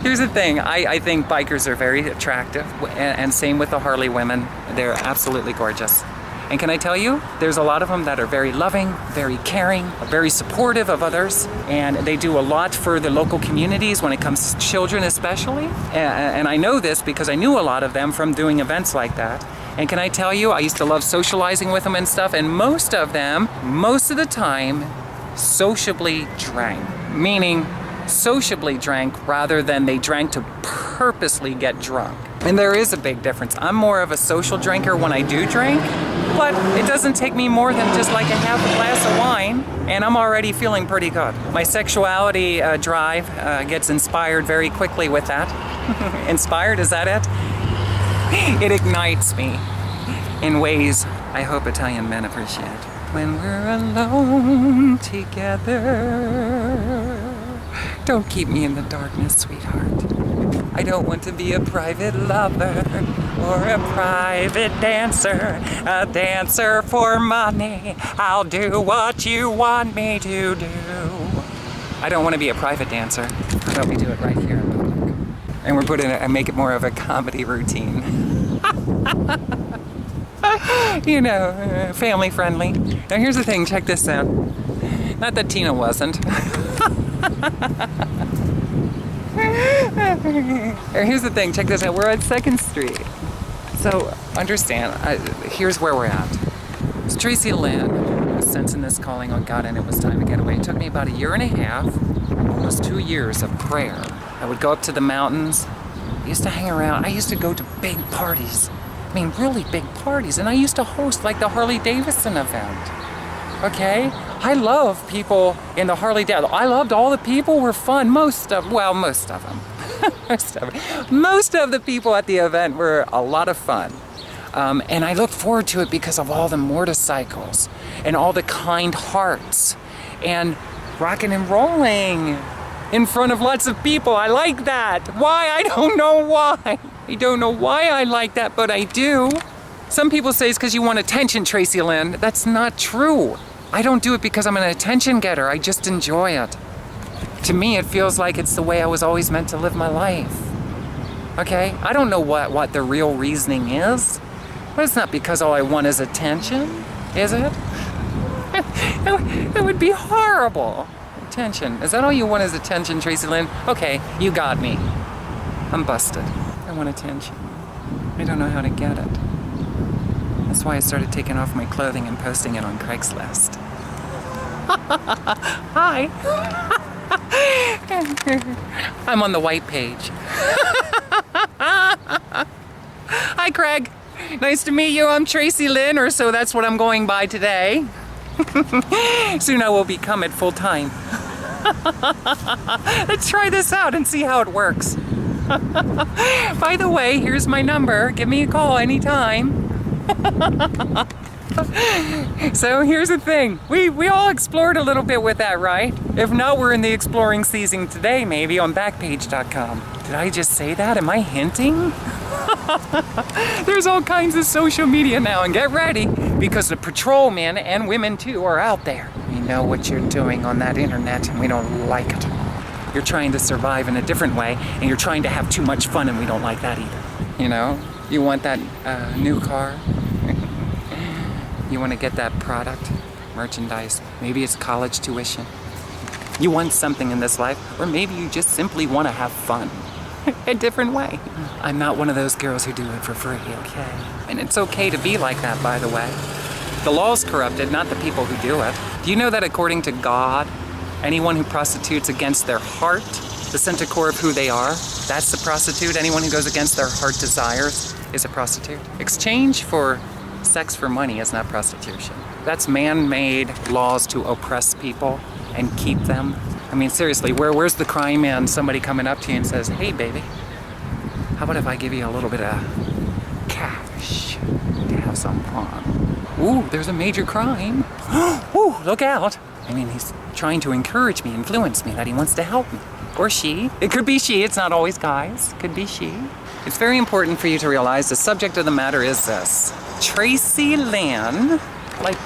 Here's the thing. I think bikers are very attractive, and same with the Harley women. They're absolutely gorgeous. And can I tell you, there's a lot of them that are very loving, very caring, very supportive of others, and they do a lot for the local communities when it comes to children especially. And I know this because I knew a lot of them from doing events like that. And can I tell you, I used to love socializing with them and stuff, and most of them, most of the time, sociably drank. Meaning, sociably drank rather than they drank to purposely get drunk. And there is a big difference. I'm more of a social drinker when I do drink, but it doesn't take me more than just like a half a glass of wine, and I'm already feeling pretty good. My sexuality drive gets inspired very quickly with that. Inspired, is that it? It ignites me in ways I hope Italian men appreciate. When we're alone together, don't keep me in the darkness, sweetheart. I don't want to be a private lover or a private dancer, a dancer for money. I'll do what you want me to do. I don't want to be a private dancer. How about we do it right here in public? And we're putting it and make it more of a comedy routine. You know, family friendly. Now here's the thing, check this out. Not that Tina wasn't. Here's the thing, check this out. We're at 2nd Street. So, understand, here's where we're at. It's Tracilyn was sensing this calling on God, and it was time to get away. It took me about 1.5 years, almost 2 years of prayer. I would go up to the mountains. I used to hang around. I used to go to big parties. I mean, really big parties. And I used to host like the Harley Davidson event. Okay? I love people in the Harley Davidson. I loved all the people were fun. Most of them. most of the people at the event were a lot of fun. And I look forward to it because of all the motorcycles and all the kind hearts and rocking and rolling in front of lots of people. I like that. Why? I don't know why. I don't know why I like that, but I do. Some people say it's because you want attention, Tracilyn. That's not true. I don't do it because I'm an attention getter. I just enjoy it. To me, it feels like it's the way I was always meant to live my life. Okay? I don't know what the real reasoning is, but it's not because all I want is attention, is it? That would be horrible. Attention. Is that all you want is attention, Tracilyn? Okay, you got me. I'm busted. I want attention. I don't know how to get it. That's why I started taking off my clothing and posting it on Craigslist. Hi. I'm on the white page. Hi, Craig. Nice to meet you. I'm Tracilyn, or so that's what I'm going by today. Soon I will become it full time. Let's try this out and see how it works. By the way, here's my number. Give me a call anytime. So here's the thing. We all explored a little bit with that, right? If not, we're in the exploring season today, maybe on Backpage.com. Did I just say that? Am I hinting? There's all kinds of social media now, and get ready, because the patrolmen and women too are out there. We know what you're doing on that internet, and we don't like it. You're trying to survive in a different way, and you're trying to have too much fun, and we don't like that either. You know? You want that new car? You want to get that product, merchandise? Maybe it's college tuition. You want something in this life, or maybe you just simply want to have fun. A different way. I'm not one of those girls who do it for free, okay? And it's okay to be like that, by the way. The law's corrupted, not the people who do it. Do you know that according to God, anyone who prostitutes against their heart, the center core of who they are, that's the prostitute? Anyone who goes against their heart desires is a prostitute. Exchange for sex for money is not prostitution. That's man-made laws to oppress people and keep them. I mean, seriously, where's the crime in somebody coming up to you and says, hey, baby, how about if I give you a little bit of cash to have some fun? Ooh, there's a major crime. Ooh, look out. I mean, he's trying to encourage me, influence me, that he wants to help me. Or she. It could be she. It's not always guys. It could be she. It's very important for you to realize the subject of the matter is this. Tracilyn. Like,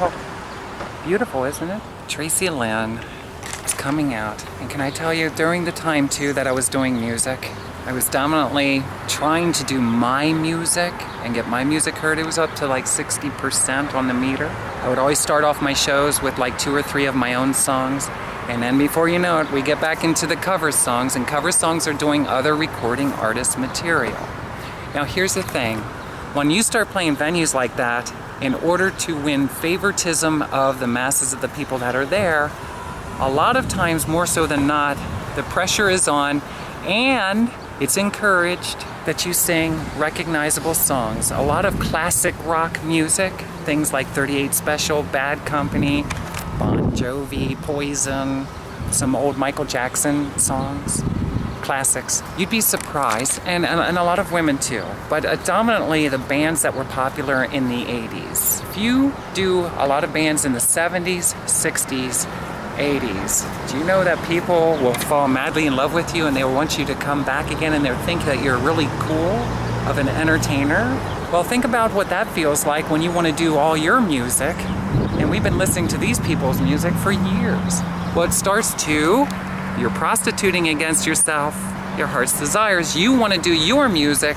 beautiful, isn't it? Tracilyn is coming out. And can I tell you, during the time, too, that I was doing music, I was dominantly trying to do my music and get my music heard. It was up to like 60% on the meter. I would always start off my shows with like 2 or 3 of my own songs. And then before you know it, we get back into the cover songs, and cover songs are doing other recording artist material. Now here's the thing. When you start playing venues like that, in order to win favoritism of the masses of the people that are there, a lot of times, more so than not, the pressure is on, and it's encouraged that you sing recognizable songs. A lot of classic rock music, things like 38 Special, Bad Company, Bon Jovi, Poison, some old Michael Jackson songs, classics. You'd be surprised, and a lot of women too, but dominantly the bands that were popular in the 80s. If you do a lot of bands in the 70s, 60s, 80s, do you know that people will fall madly in love with you and they'll want you to come back again, and they'll think that you're really cool of an entertainer? Well, think about what that feels like when you want to do all your music, and we've been listening to these people's music for years. Well, it starts to, you're prostituting against yourself, your heart's desires. You want to do your music.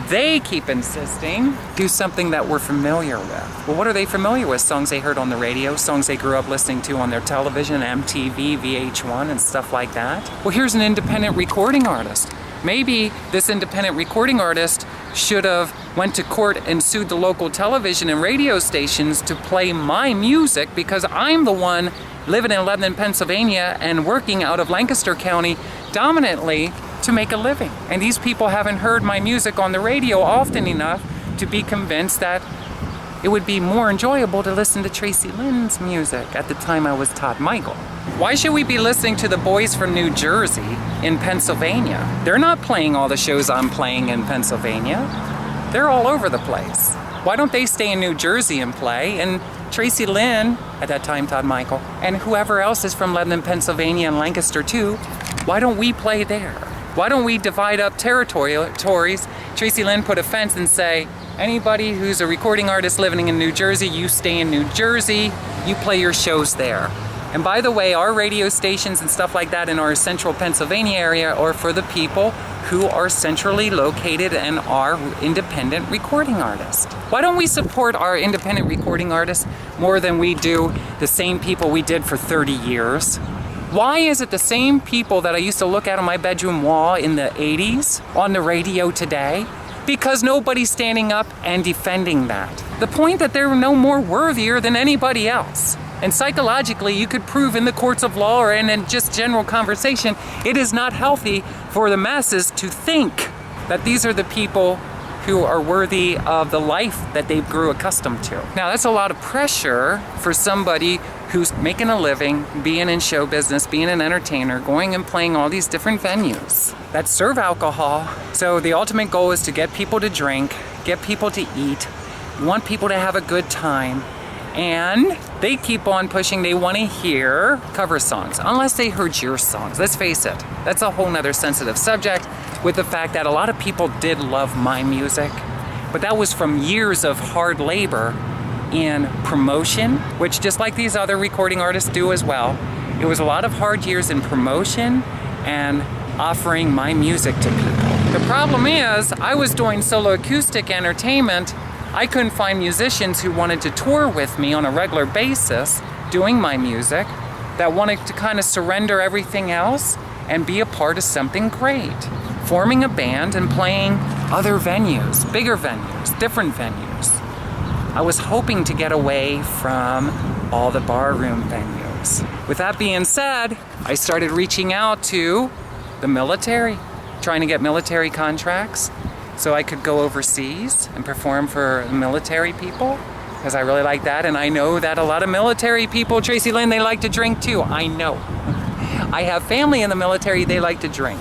They keep insisting, do something that we're familiar with. Well, what are they familiar with? Songs they heard on the radio, songs they grew up listening to on their television, MTV, VH1, and stuff like that. Well, here's an independent recording artist. Maybe this independent recording artist should have went to court and sued the local television and radio stations to play my music because I'm the one living in Lebanon, Pennsylvania and working out of Lancaster County dominantly to make a living. And these people haven't heard my music on the radio often enough to be convinced that it would be more enjoyable to listen to Tracilyn's music at the time I was Todd Michael. Why should we be listening to the boys from New Jersey in Pennsylvania? They're not playing all the shows I'm playing in Pennsylvania. They're all over the place. Why don't they stay in New Jersey and play? And Tracilyn, at that time Todd Michael, and whoever else is from Lebanon, Pennsylvania and Lancaster too, why don't we play there? Why don't we divide up territories? Tracilyn put a fence and say, anybody who's a recording artist living in New Jersey, you stay in New Jersey, you play your shows there. And by the way, our radio stations and stuff like that in our central Pennsylvania area are for the people who are centrally located and are independent recording artists. Why don't we support our independent recording artists more than we do the same people we did for 30 years? Why is it the same people that I used to look at on my bedroom wall in the 80s on the radio today? Because nobody's standing up and defending that. The point that they're no more worthier than anybody else. And psychologically, you could prove in the courts of law or in just general conversation, it is not healthy for the masses to think that these are the people who are worthy of the life that they grew accustomed to. Now, that's a lot of pressure for somebody who's making a living, being in show business, being an entertainer, going and playing all these different venues that serve alcohol. So the ultimate goal is to get people to drink, get people to eat, want people to have a good time, and they keep on pushing. They want to hear cover songs, unless they heard your songs. Let's face it, that's a whole nother sensitive subject with the fact that a lot of people did love my music, but that was from years of hard labor in promotion, which just like these other recording artists do as well, it was a lot of hard years in promotion and offering my music to people. The problem is, I was doing solo acoustic entertainment. I couldn't find musicians who wanted to tour with me on a regular basis doing my music, that wanted to kind of surrender everything else and be a part of something great. Forming a band and playing other venues, bigger venues, different venues. I was hoping to get away from all the barroom venues. With that being said, I started reaching out to the military, trying to get military contracts so I could go overseas and perform for military people, because I really like that. And I know that a lot of military people, Tracilyn, they like to drink too. I know. I have family in the military, they like to drink.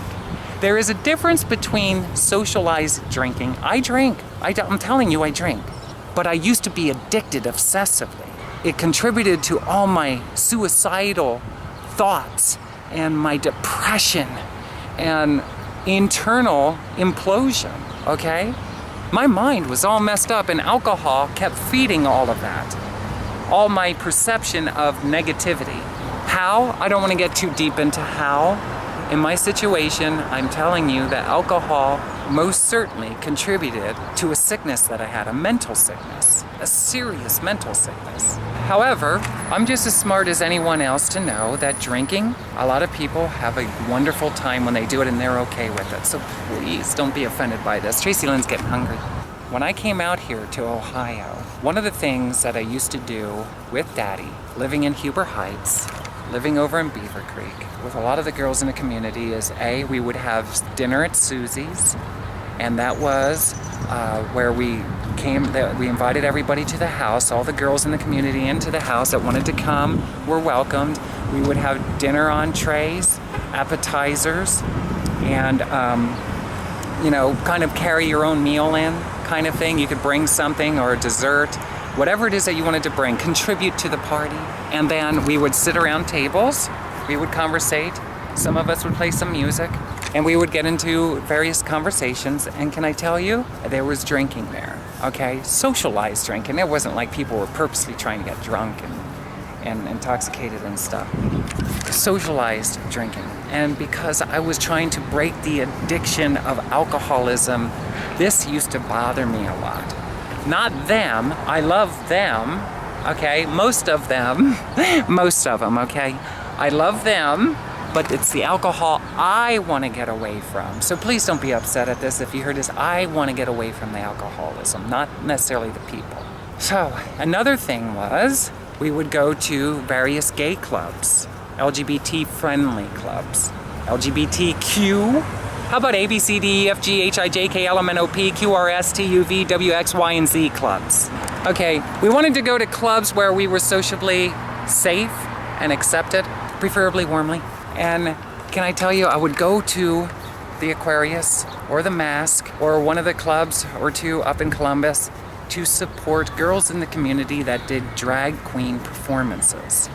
There is a difference between socialized drinking. I drink. I'm telling you, I drink. But I used to be addicted obsessively. It contributed to all my suicidal thoughts and my depression and internal implosion, okay? My mind was all messed up, and alcohol kept feeding all of that. All my perception of negativity. How? I don't want to get too deep into how. In my situation, I'm telling you that alcohol most certainly contributed to a sickness that I had, a mental sickness, a serious mental sickness. However, I'm just as smart as anyone else to know that drinking, a lot of people have a wonderful time when they do it and they're okay with it. So please don't be offended by this. Tracilyn's getting hungry. When I came out here to Ohio, one of the things that I used to do with Daddy, living in Huber Heights, living over in Beaver Creek, with a lot of the girls in the community, is we would have dinner at Susie's, and that was where we invited everybody to the house. All the girls in the community into the house that wanted to come were welcomed. We would have dinner entrees, appetizers, and kind of carry your own meal in kind of thing. You could bring something or a dessert, whatever it is that you wanted to bring, contribute to the party. And then we would sit around tables, we would conversate, some of us would play some music, and we would get into various conversations. And can I tell you, there was drinking there, okay? Socialized drinking. It wasn't like people were purposely trying to get drunk and intoxicated and stuff. Socialized drinking. And because I was trying to break the addiction of alcoholism, this used to bother me a lot. Not them, I love them, okay? Most of them, okay? I love them, but it's the alcohol I want to get away from. So please don't be upset at this if you heard this. I want to get away from the alcoholism, not necessarily the people. So another thing was we would go to various gay clubs, LGBT-friendly clubs, LGBTQ. How about A, B, C, D, E, F, G, H, I, J, K, L, M, N, O, P, Q, R, S, T, U, V, W, X, Y, and Z clubs? Okay, we wanted to go to clubs where we were sociably safe and accepted, preferably warmly. And can I tell you, I would go to the Aquarius or the Mask or one of the clubs or two up in Columbus to support girls in the community that did drag queen performances.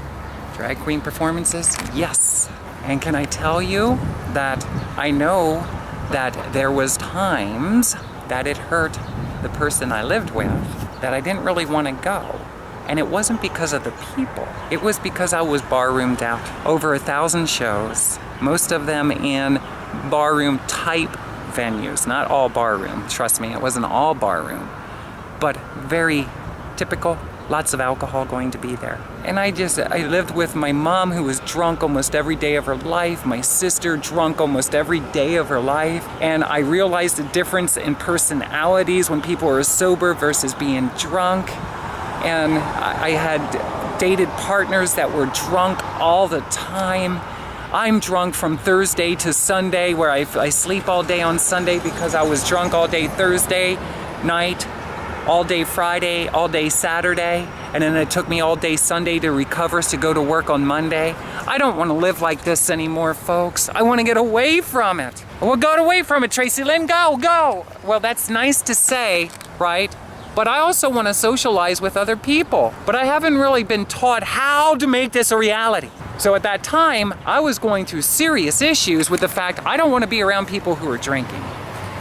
Drag queen performances? Yes. And can I tell you that I know that there was times that it hurt the person I lived with, that I didn't really want to go. And it wasn't because of the people. It was because I was barroomed out. Over 1,000 shows, most of them in barroom type venues, not all barroom. Trust me, it wasn't all barroom, but very typical. Lots of alcohol going to be there. And I lived with my mom, who was drunk almost every day of her life, my sister drunk almost every day of her life, and I realized the difference in personalities when people were sober versus being drunk. And I had dated partners that were drunk all the time. I'm drunk from Thursday to Sunday, where I sleep all day on Sunday because I was drunk all day Thursday night, all day Friday, all day Saturday, and then it took me all day Sunday to recover to go to work on Monday. I don't want to live like this anymore, folks. I want to get away from it. Well, get away from it, Tracilyn. Go. Well, that's nice to say, right? But I also want to socialize with other people. But I haven't really been taught how to make this a reality. So at that time, I was going through serious issues with the fact I don't want to be around people who are drinking.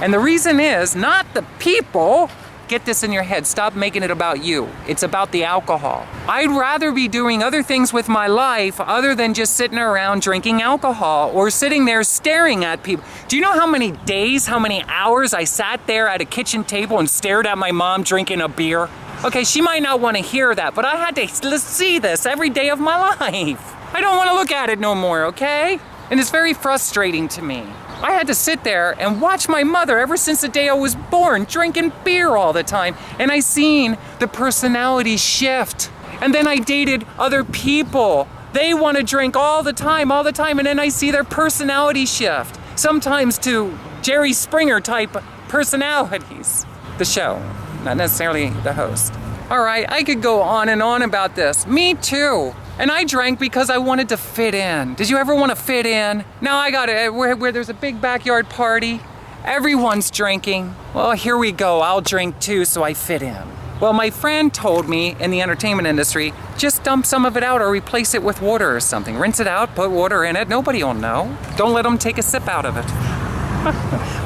And the reason is not the people. Get this in your head. Stop making it about you. It's about the alcohol. I'd rather be doing other things with my life other than just sitting around drinking alcohol or sitting there staring at people. Do you know how many days, how many hours I sat there at a kitchen table and stared at my mom drinking a beer? Okay, she might not want to hear that, but I had to see this every day of my life. I don't want to look at it no more, okay? And it's very frustrating to me. I had to sit there and watch my mother ever since the day I was born, drinking beer all the time. And I seen the personality shift. And then I dated other people. They want to drink all the time. And then I see their personality shift. Sometimes to Jerry Springer type personalities. The show, not necessarily the host. All right, I could go on and on about this. Me too. And I drank because I wanted to fit in. Did you ever want to fit in? Now I got it, where there's a big backyard party, everyone's drinking. Well, here we go, I'll drink too, so I fit in. Well, my friend told me in the entertainment industry, just dump some of it out or replace it with water or something. Rinse it out, put water in it, nobody will know. Don't let them take a sip out of it.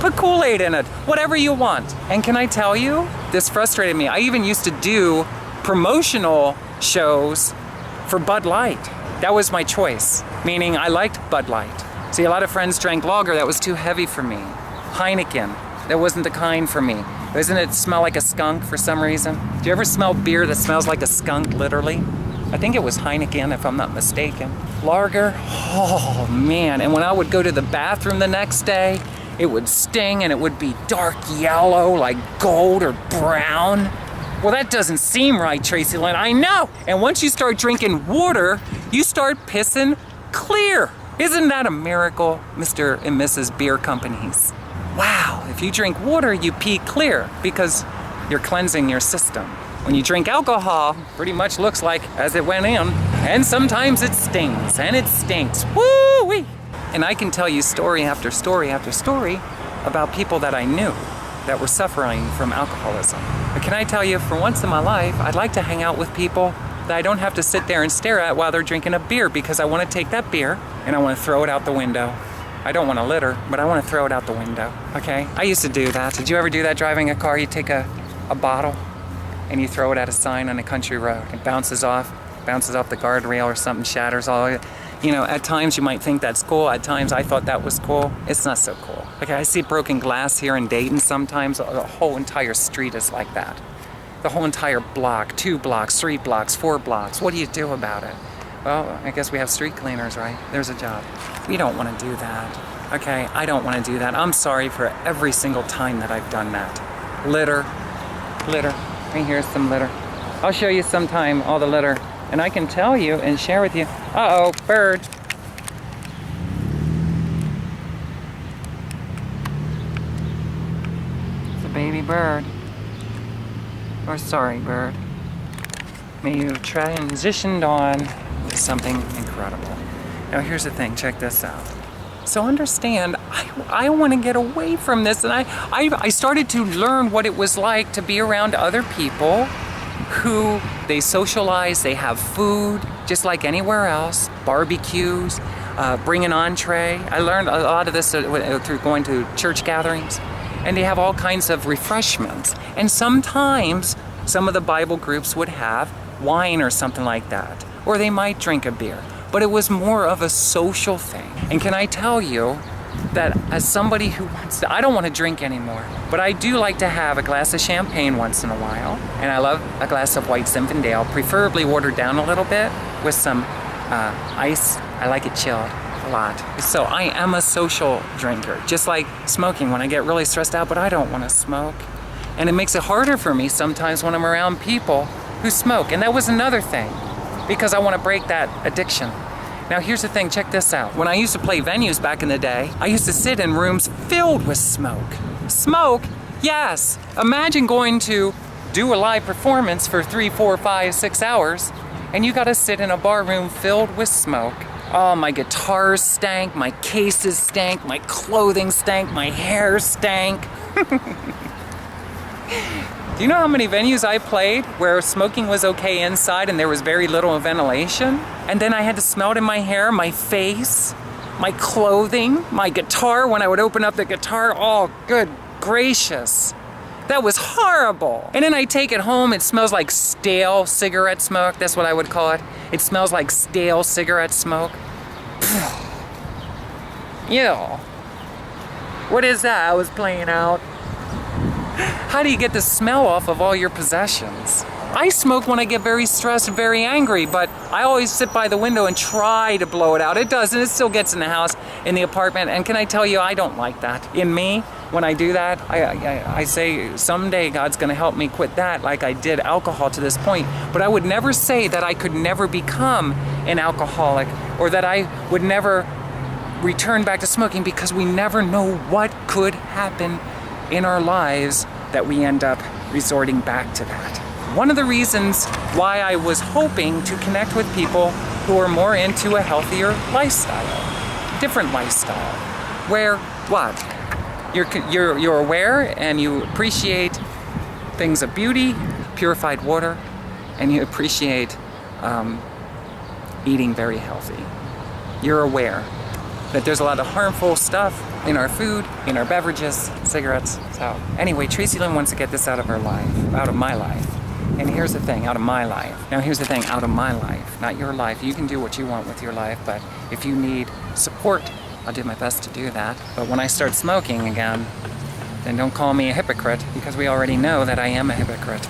Put Kool-Aid in it, whatever you want. And can I tell you, this frustrated me. I even used to do promotional shows for Bud Light. That was my choice, meaning I liked Bud Light. See, a lot of friends drank lager, that was too heavy for me. Heineken, that wasn't the kind for me. Doesn't it smell like a skunk for some reason? Do you ever smell beer that smells like a skunk, literally? I think it was Heineken, if I'm not mistaken. Lager, oh man. And when I would go to the bathroom the next day, it would sting and it would be dark yellow, like gold or brown. Well, that doesn't seem right, Tracilyn. I know. And once you start drinking water, you start pissing clear. Isn't that a miracle, Mr. and Mrs. Beer Companies? Wow, if you drink water, you pee clear because you're cleansing your system. When you drink alcohol, pretty much looks like as it went in. And sometimes it stings, and it stinks. Woo-wee! And I can tell you story after story after story about people that I knew that were suffering from alcoholism. But can I tell you, for once in my life, I'd like to hang out with people that I don't have to sit there and stare at while they're drinking a beer, because I want to take that beer and I want to throw it out the window. I don't want to litter, but I want to throw it out the window, okay? I used to do that. Did you ever do that driving a car? You take a bottle and you throw it at a sign on a country road. It bounces off the guardrail or something, shatters all of it. You know, at times you might think that's cool. At times I thought that was cool. It's not so cool. Okay, I see broken glass here in Dayton sometimes. The whole entire street is like that. The whole entire block, 2 blocks, 3 blocks, 4 blocks. What do you do about it? Well, I guess we have street cleaners, right? There's a job. We don't want to do that. Okay, I don't want to do that. I'm sorry for every single time that I've done that. Litter. Right here's some litter. I'll show you sometime all the litter. And I can tell you and share with you. Uh-oh, bird. It's a baby bird. Or sorry, bird. May you have transitioned on to something incredible. Now here's the thing, check this out. So understand, I want to get away from this, and I started to learn what it was like to be around other people who they socialize, they have food, just like anywhere else, barbecues, bring an entree. I learned a lot of this through going to church gatherings, and they have all kinds of refreshments. And sometimes some of the Bible groups would have wine or something like that, or they might drink a beer. But it was more of a social thing. And can I tell you that as somebody who wants to, I don't want to drink anymore, but I do like to have a glass of champagne once in a while. And I love a glass of white Zinfandel, preferably watered down a little bit with some ice. I like it chilled a lot. So I am a social drinker, just like smoking when I get really stressed out, but I don't want to smoke. And it makes it harder for me sometimes when I'm around people who smoke. And that was another thing, because I want to break that addiction. Now here's the thing, check this out. When I used to play venues back in the day, I used to sit in rooms filled with smoke. Smoke? Yes. Imagine going to do a live performance for 3, 4, 5, 6 hours, and you gotta sit in a bar room filled with smoke. Oh, my guitars stank, my cases stank, my clothing stank, my hair stank. Do you know how many venues I played where smoking was okay inside and there was very little ventilation? And then I had to smell it in my hair, my face, my clothing, my guitar. When I would open up the guitar, oh, good gracious. That was horrible. And then I take it home, it smells like stale cigarette smoke. That's what I would call it. It smells like stale cigarette smoke. Ew. What is that I was playing out? How do you get the smell off of all your possessions? I smoke when I get very stressed and very angry, but I always sit by the window and try to blow it out. It doesn't, it still gets in the house, in the apartment, and can I tell you, I don't like that. In me, when I do that, I say someday God's gonna help me quit that like I did alcohol to this point, but I would never say that I could never become an alcoholic or that I would never return back to smoking, because we never know what could happen in our lives that we end up resorting back to that. One of the reasons why I was hoping to connect with people who are more into a healthier lifestyle, different lifestyle, where what? You're aware and you appreciate things of beauty, purified water, and you appreciate eating very healthy. You're aware that there's a lot of harmful stuff in our food, in our beverages, cigarettes. So anyway, Tracilyn wants to get this out of her life, out of my life. And here's the thing, out of my life. Now here's the thing, out of my life, not your life. You can do what you want with your life, but if you need support, I'll do my best to do that. But when I start smoking again, then don't call me a hypocrite, because we already know that I am a hypocrite,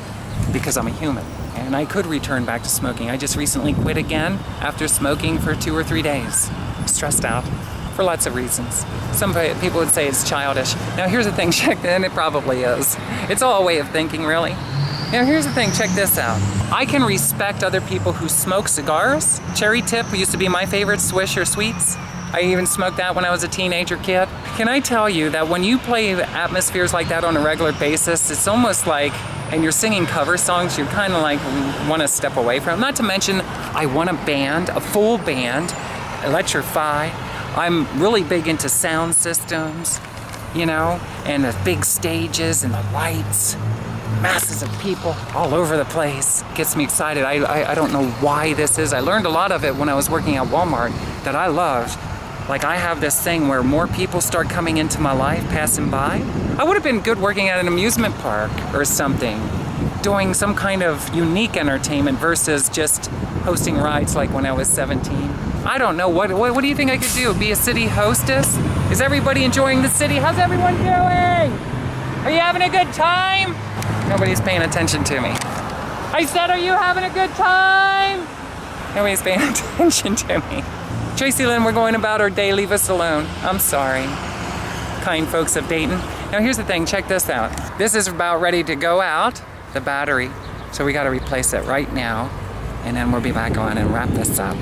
because I'm a human. And I could return back to smoking. I just recently quit again after smoking for 2 or 3 days. Stressed out. For lots of reasons. Some people would say it's childish. Now here's the thing, check, and it probably is. It's all a way of thinking, really. Now here's the thing, check this out. I can respect other people who smoke cigars. Cherry Tip used to be my favorite, Swish or Sweets. I even smoked that when I was a teenager kid. Can I tell you that when you play atmospheres like that on a regular basis, it's almost like, and you're singing cover songs, you kind of like want to step away from. Not to mention, I want a band, a full band, electrify. I'm really big into sound systems, you know, and the big stages and the lights, masses of people all over the place. Gets me excited. I don't know why this is. I learned a lot of it when I was working at Walmart that I loved. Like, I have this thing where more people start coming into my life, passing by. I would have been good working at an amusement park or something, doing some kind of unique entertainment versus just hosting rides like when I was 17. I don't know, what do you think I could do? Be a city hostess? Is everybody enjoying the city? How's everyone doing? Are you having a good time? Nobody's paying attention to me. I said, are you having a good time? Nobody's paying attention to me. Tracilyn, we're going about our day. Leave us alone. I'm sorry. Kind folks of Dayton. Now here's the thing, check this out. This is about ready to go out, the battery. So we gotta replace it right now. And then we'll be back on and wrap this up.